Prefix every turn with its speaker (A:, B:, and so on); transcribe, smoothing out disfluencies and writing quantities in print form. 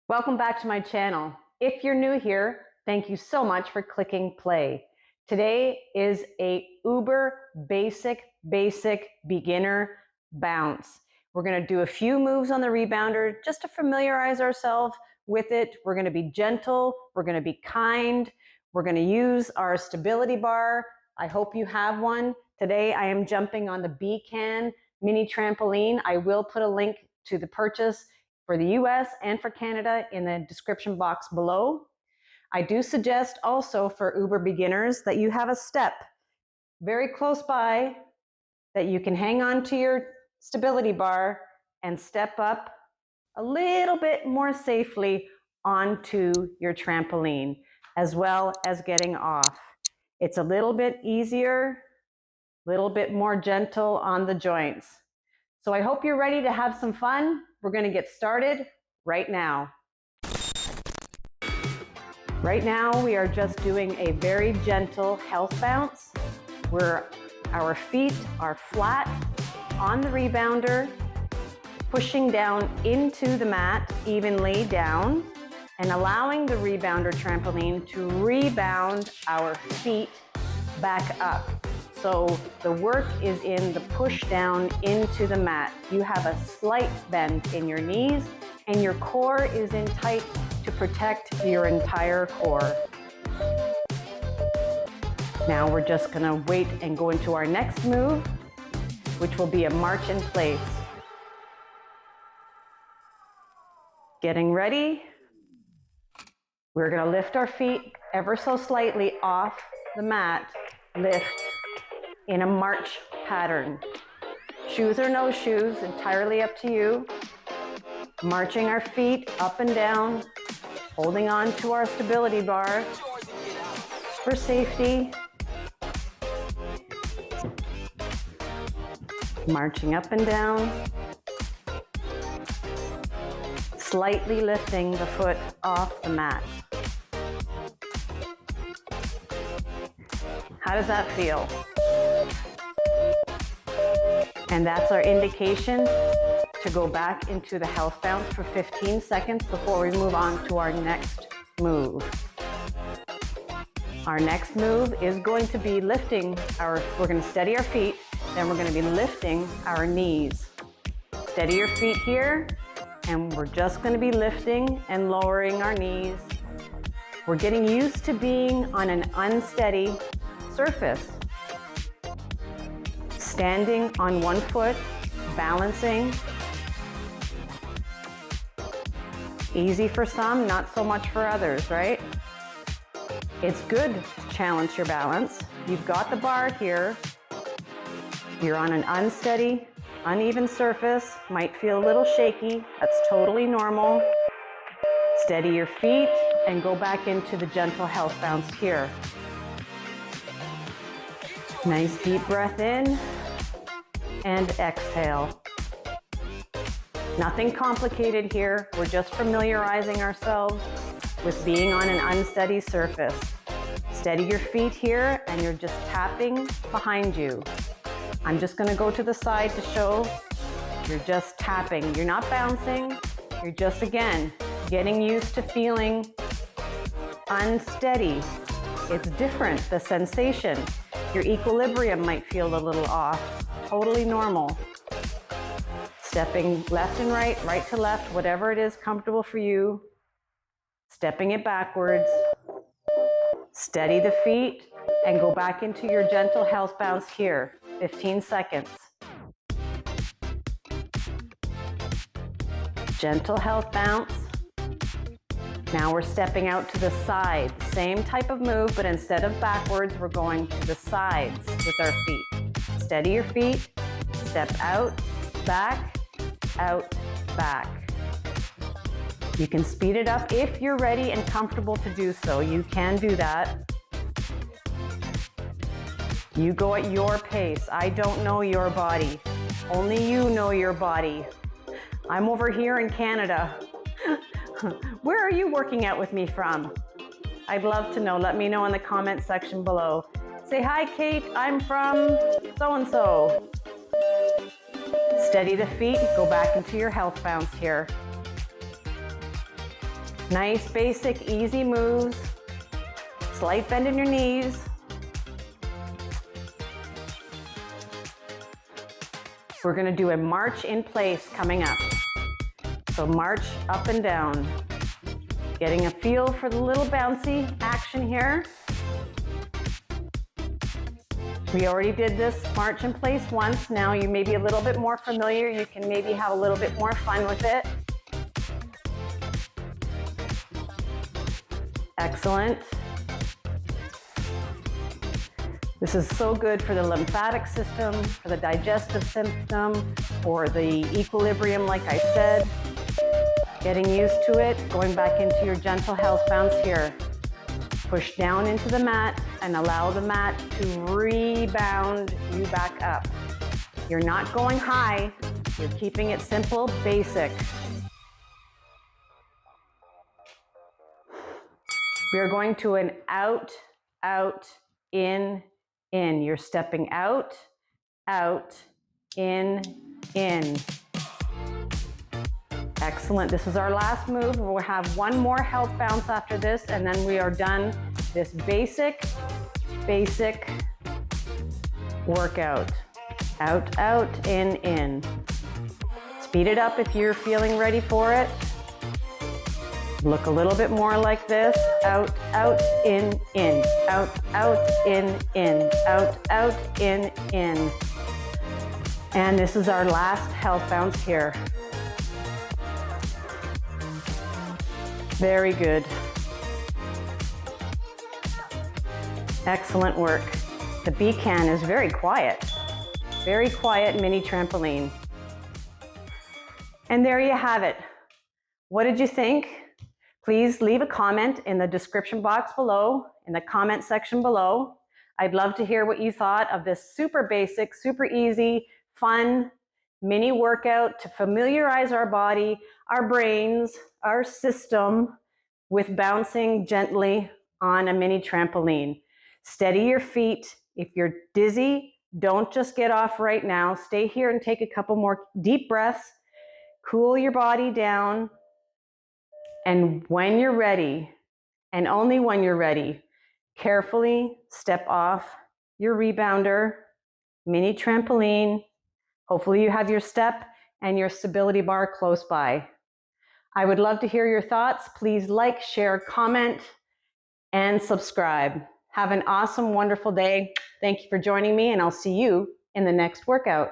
A: Welcome back to my channel. If you're new here, thank you so much for clicking play. Today is a uber basic beginner bounce. We're going to do a few moves on the rebounder just to familiarize ourselves with it. We're going to be gentle. We're going to be kind. We're going to use our stability bar. I hope you have one. Today I am jumping on the BCAN mini trampoline. I will put a link to the purchase for the US and for Canada in the description box below. I do suggest also for uber beginners that you have a step very close by that you can hang on to your stability bar and step up a little bit more safely onto your trampoline, as well as getting off. It's a little bit easier, a little bit more gentle on the joints. So I hope you're ready to have some fun. We're going to get started right now. Right now, we are just doing a very gentle health bounce where our feet are flat on the rebounder, pushing down into the mat evenly down and allowing the rebounder trampoline to rebound our feet back up. So the work is in the push down into the mat. You have a slight bend in your knees and your core is in tight to protect your entire core. Now we're just gonna wait and go into our next move, which will be a march in place. Getting ready. We're gonna lift our feet ever so slightly off the mat, lift in a march pattern. Shoes or no shoes, entirely up to you. Marching our feet up and down, holding on to our stability bar for safety. Marching up and down. Slightly lifting the foot off the mat. How does that feel? And that's our indication to go back into the health bounce for 15 seconds before we move on to our next move. Our next move is going to be lifting we're going to steady our feet, then we're going to be lifting our knees. Steady your feet here, and we're just going to be lifting and lowering our knees. We're getting used to being on an unsteady surface. Standing on one foot, balancing. Easy for some, not so much for others, right? It's good to challenge your balance. You've got the bar here. You're on an unsteady, uneven surface. Might feel a little shaky. That's totally normal. Steady your feet and go back into the gentle health bounce here. Nice deep breath in and exhale. Nothing complicated here. We're just familiarizing ourselves with being on an unsteady surface. Steady your feet here and you're just tapping behind you. I'm just going to go to the side to show you're just tapping. You're not bouncing. You're just, again, getting used to feeling unsteady. It's different, the sensation. Your equilibrium might feel a little off. Totally normal. Stepping left and right, right to left, whatever it is comfortable for you. Stepping it backwards. Steady the feet and go back into your gentle health bounce here. 15 seconds. Gentle health bounce. Now we're stepping out to the side. Same type of move, but instead of backwards, we're going to the sides with our feet. Steady your feet. Step out, back, back. You can speed it up if you're ready and comfortable to do so. You can do that. You go at your pace. I don't know your body. Only you know your body. I'm over here in Canada. Where are you working out with me from? I'd love to know. Let me know in the comment section below. Say, hi, Kate, I'm from so-and-so. Steady the feet, go back into your health bounce here. Nice, basic, easy moves. Slight bend in your knees. We're gonna do a march in place coming up. So march up and down. Getting a feel for the little bouncy action here. We already did this march in place once. Now you may be a little bit more familiar. You can maybe have a little bit more fun with it. Excellent. This is so good for the lymphatic system, for the digestive system, for the equilibrium, like I said. Getting used to it, going back into your gentle health bounce here. Push down into the mat and allow the mat to rebound you back up. You're not going high, you're keeping it simple, basic. We are going to an out, out, in, in. You're stepping out, out, in. Excellent. This is our last move. We'll have one more health bounce after this, and then we are done this basic workout. Out, out, in. Speed it up if you're feeling ready for it. Look a little bit more like this. Out, out, in. Out, out, in. Out, out, in. And this is our last health bounce here. Very good. Excellent work. The BCAN is very quiet mini trampoline. And there you have it. What did you think? Please leave a comment in the description box below, in the comment section below. I'd love to hear what you thought of this super basic, super easy, fun mini workout to familiarize our body, our brains, our system with bouncing gently on a mini trampoline. Steady your feet. If you're dizzy, don't just get off right now. Stay here and take a couple more deep breaths. Cool your body down. And when you're ready, and only when you're ready, carefully step off your rebounder, mini trampoline. Hopefully you have your step and your stability bar close by. I would love to hear your thoughts. Please like, share, comment, and subscribe. Have an awesome, wonderful day. Thank you for joining me, and I'll see you in the next workout.